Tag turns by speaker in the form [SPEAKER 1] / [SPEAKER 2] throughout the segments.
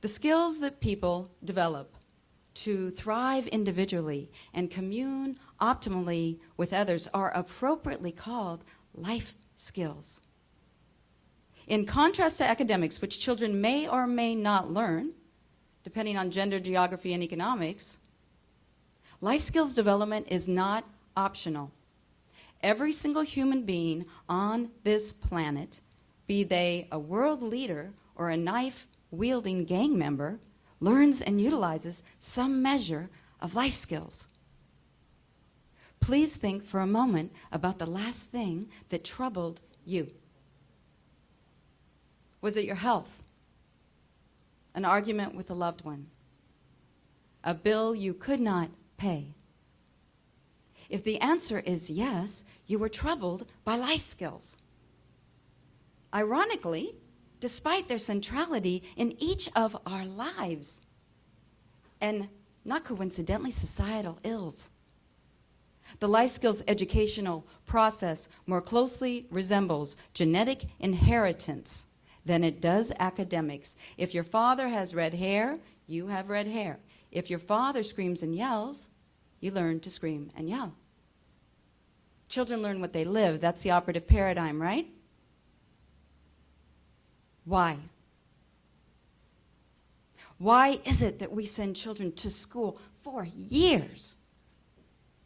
[SPEAKER 1] The skills that people develop to thrive individually and commune optimally with others are appropriately called life skills. In contrast to academics, which children may or may not learn, depending on gender, geography, and economics, life skills development is not optional. Every single human being on this planet, be they a world leader or a knife-wielding gang member, learns and utilizes some measure of life skills. Please think for a moment about the last thing that troubled you. Was it your health? An argument with a loved one? A bill you could not pay? If the answer is yes, you were troubled by life skills. Ironically, despite their centrality in each of our lives, and not coincidentally, societal ills. The life skills educational process more closely resembles genetic inheritance than it does academics. If your father has red hair, you have red hair. If your father screams and yells, you learn to scream and yell. Children learn what they live. That's the operative paradigm, right? Why? Why is it that we send children to school for years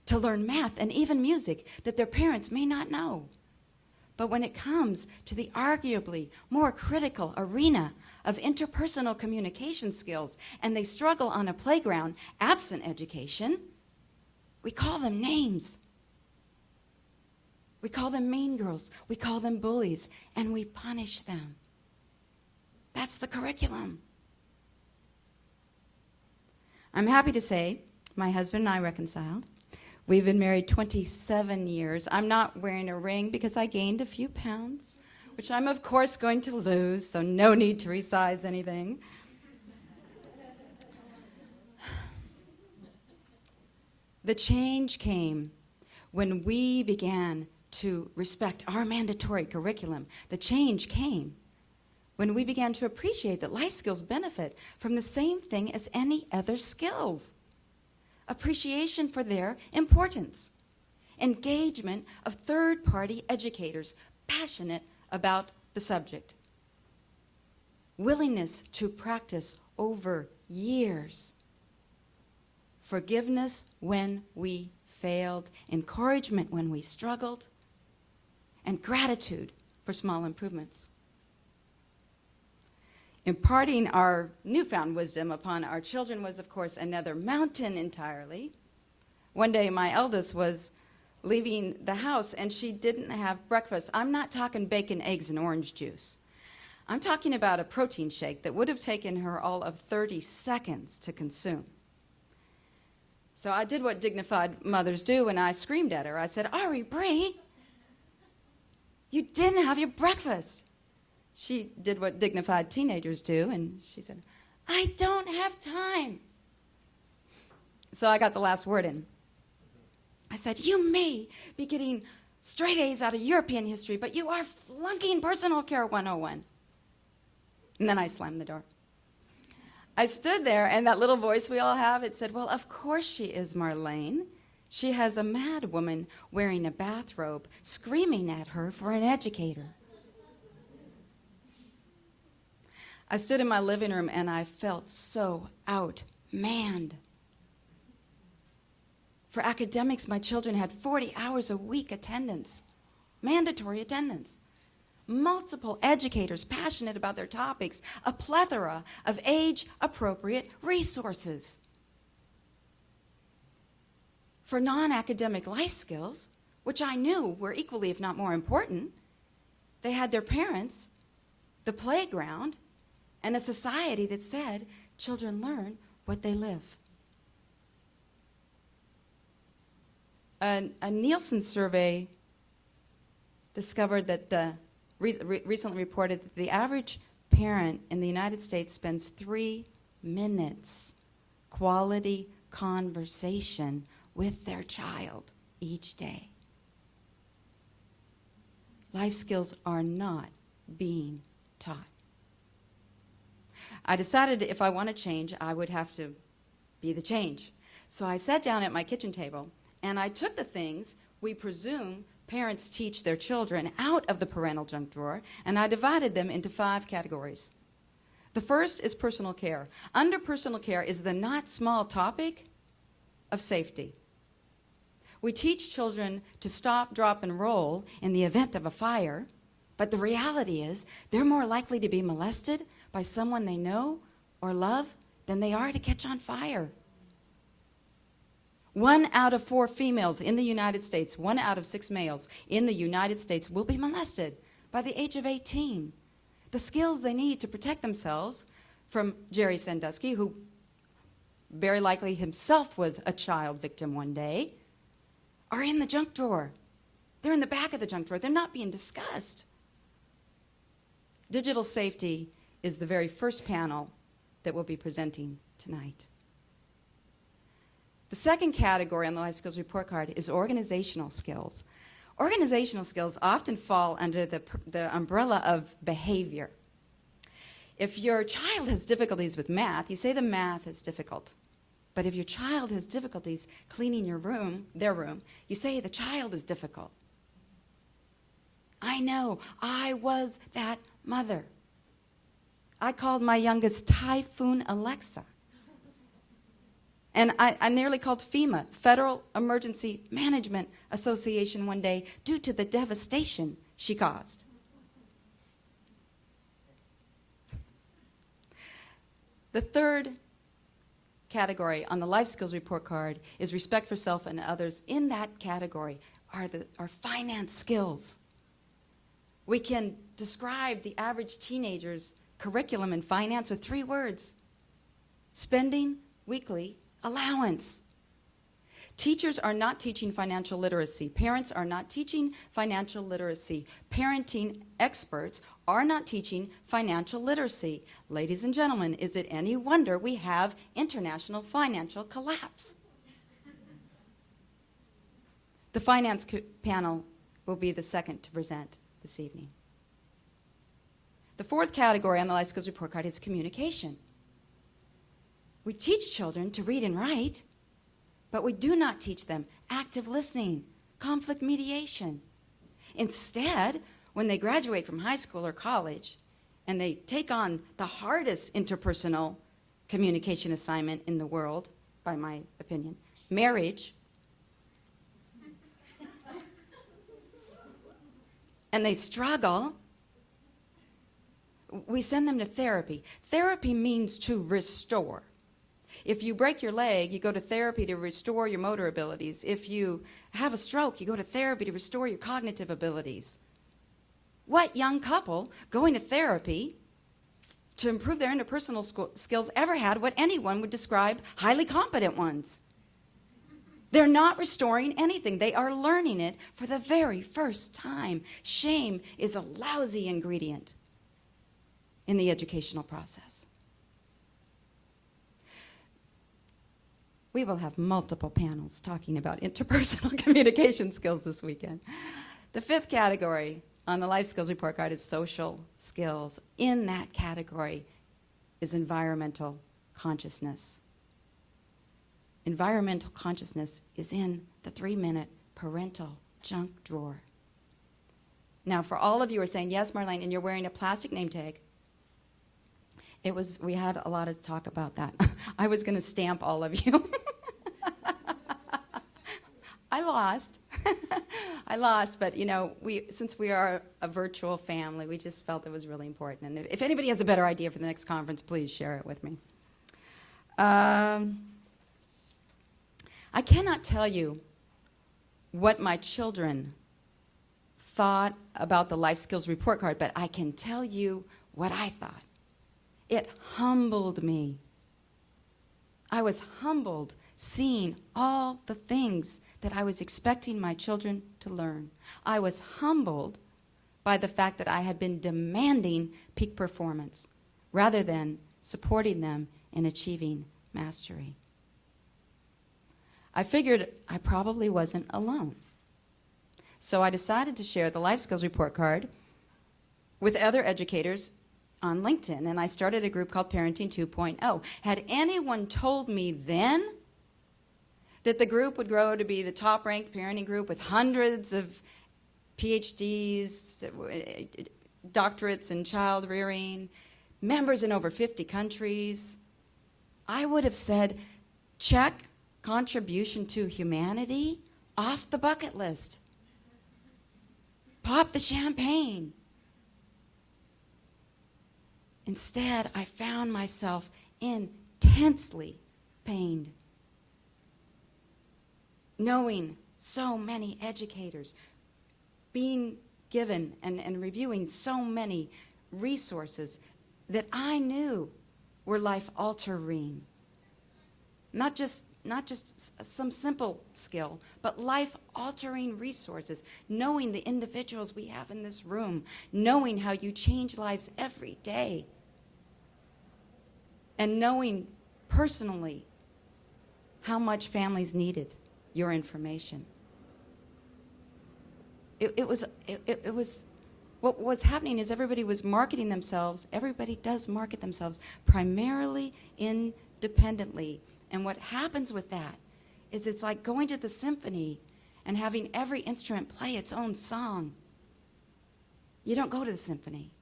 [SPEAKER 1] to learn math and even music that their parents may not know? But when it comes to the arguably more critical arena of interpersonal communication skills, and they struggle on a playground absent education, we call them names. We call them mean girls. We call them bullies, and we punish them. That's the curriculum. I'm happy to say my husband and I reconciled. We've been married 27 years. I'm not wearing a ring because I gained a few pounds, which I'm, of course, going to lose, so no need to resize anything. The change came when we began to respect our mandatory curriculum. The change came when we began to appreciate that life skills benefit from the same thing as any other skills. Appreciation for their importance. Engagement of third-party educators passionate about the subject. Willingness to practice over years. Forgiveness when we failed. Encouragement when we struggled. And gratitude for small improvements. Imparting our newfound wisdom upon our children was, of course, another mountain entirely. One day, my eldest was leaving the house, and she didn't have breakfast. I'm not talking bacon, eggs, and orange juice. I'm talking about a protein shake that would have taken her all of 30 seconds to consume. So I did what dignified mothers do, and I screamed at her. I said, "Ari, Bree, you didn't have your breakfast." She did what dignified teenagers do, and she said, "I don't have time." So I got the last word in. I said, "You may be getting straight A's out of European history, but you are flunking Personal Care 101. And then I slammed the door. I stood there, and that little voice we all have, it said, "Well, of course she is, Marlaine. She has a mad woman wearing a bathrobe screaming at her for an educator." I stood in my living room, and I felt so outmanned. For academics, my children had 40 hours a week attendance, mandatory attendance. Multiple educators passionate about their topics, a plethora of age-appropriate resources. For non-academic life skills, which I knew were equally, if not more important, they had their parents, the playground, and a society that said children learn what they live. A Nielsen survey discovered that recently reported that the average parent in the United States spends 3 minutes quality conversation with their child each day. Life skills are not being taught. I decided if I want to change, I would have to be the change. So I sat down at my kitchen table, and I took the things we presume parents teach their children out of the parental junk drawer, and I divided them into 5 categories. The first is personal care. Under personal care is the not small topic of safety. We teach children to stop, drop, and roll in the event of a fire, but the reality is they're more likely to be molested by someone they know or love than they are to catch on fire. 1 out of 4 females in the United States, 1 out of 6 males in the United States will be molested by the age of 18. The skills they need to protect themselves from Jerry Sandusky, who very likely himself was a child victim one day, are in the junk drawer. They're in the back of the junk drawer. They're not being discussed. Digital safety is the very first panel that we'll be presenting tonight. The second category on the Life Skills Report Card is organizational skills. Organizational skills often fall under the umbrella of behavior. If your child has difficulties with math, you say the math is difficult. But if your child has difficulties cleaning your room, their room, you say the child is difficult. I know, I was that mother. I called my youngest Typhoon Alexa. And I nearly called FEMA, Federal Emergency Management Association, one day due to the devastation she caused. The third category on the Life Skills Report Card is respect for self and others. In that category are finance skills. We can describe the average teenager's curriculum in finance with 3 words: spending, weekly, allowance. Teachers are not teaching financial literacy. Parents are not teaching financial literacy. Parenting experts are not teaching financial literacy. Ladies and gentlemen, is it any wonder we have international financial collapse? The finance panel will be the second to present this evening. The fourth category on the Life Skills Report Card is communication. We teach children to read and write, but we do not teach them active listening, conflict mediation. Instead, when they graduate from high school or college and they take on the hardest interpersonal communication assignment in the world, by my opinion, marriage, and they struggle, we send them to therapy. Therapy means to restore. If you break your leg, you go to therapy to restore your motor abilities. If you have a stroke, you go to therapy to restore your cognitive abilities. What young couple going to therapy to improve their interpersonal skills ever had what anyone would describe highly competent ones? They're not restoring anything. They are learning it for the very first time. Shame is a lousy ingredient in the educational process. We will have multiple panels talking about interpersonal communication skills this weekend. The fifth category on the Life Skills Report Card is social skills. In that category is environmental consciousness. Environmental consciousness is in the 3-minute parental junk drawer. Now, for all of you who are saying, yes, Marlaine, and you're wearing a plastic name tag, we had a lot of talk about that. I was going to stamp all of you. I lost. I lost, but since we are a virtual family, we just felt it was really important. And if anybody has a better idea for the next conference, please share it with me. I cannot tell you what my children thought about the Life Skills Report Card, but I can tell you what I thought. It humbled me. I was humbled seeing all the things that I was expecting my children to learn. I was humbled by the fact that I had been demanding peak performance rather than supporting them in achieving mastery. I figured I probably wasn't alone. So I decided to share the Life Skills Report Card with other educators on LinkedIn, and I started a group called Parenting 2.0. Had anyone told me then that the group would grow to be the top-ranked parenting group with hundreds of PhDs, doctorates in child rearing, members in over 50 countries, I would have said, check contribution to humanity off the bucket list. Pop the champagne. Instead, I found myself intensely pained, knowing so many educators, being given and reviewing so many resources that I knew were life-altering. Not just some simple skill, but life-altering resources, knowing the individuals we have in this room, knowing how you change lives every day, and knowing personally how much families needed your information. It was what was happening is everybody was marketing themselves. Everybody does market themselves primarily independently. And what happens with that is it's like going to the symphony and having every instrument play its own song. You don't go to the symphony.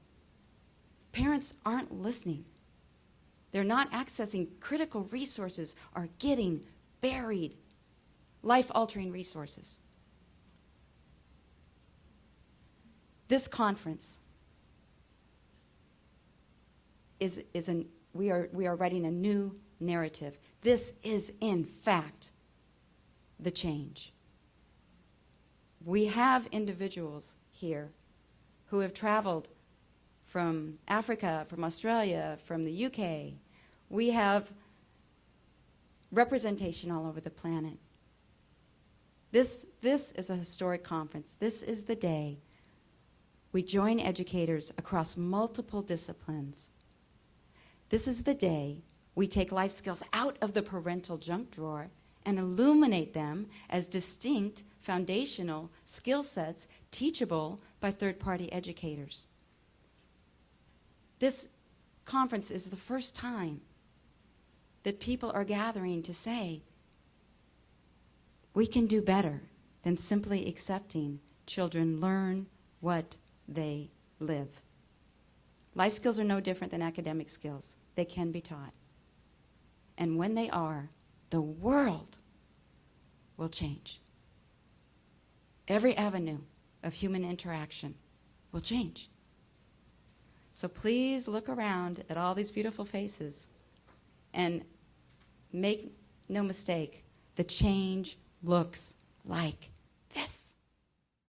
[SPEAKER 1] Parents aren't listening. They're not accessing critical resources or getting buried, life-altering resources. This conference we are writing a new narrative. This is, in fact, the change. We have individuals here who have traveled from Africa, from Australia, from the UK. We have representation all over the planet. This is a historic conference. This is the day we join educators across multiple disciplines. This is the day we take life skills out of the parental junk drawer and illuminate them as distinct foundational skill sets teachable by third-party educators. This conference is the first time that people are gathering to say, we can do better than simply accepting children learn what they live. Life skills are no different than academic skills. They can be taught. And when they are, the world will change. Every avenue of human interaction will change. So please look around at all these beautiful faces and make no mistake, the change looks like this.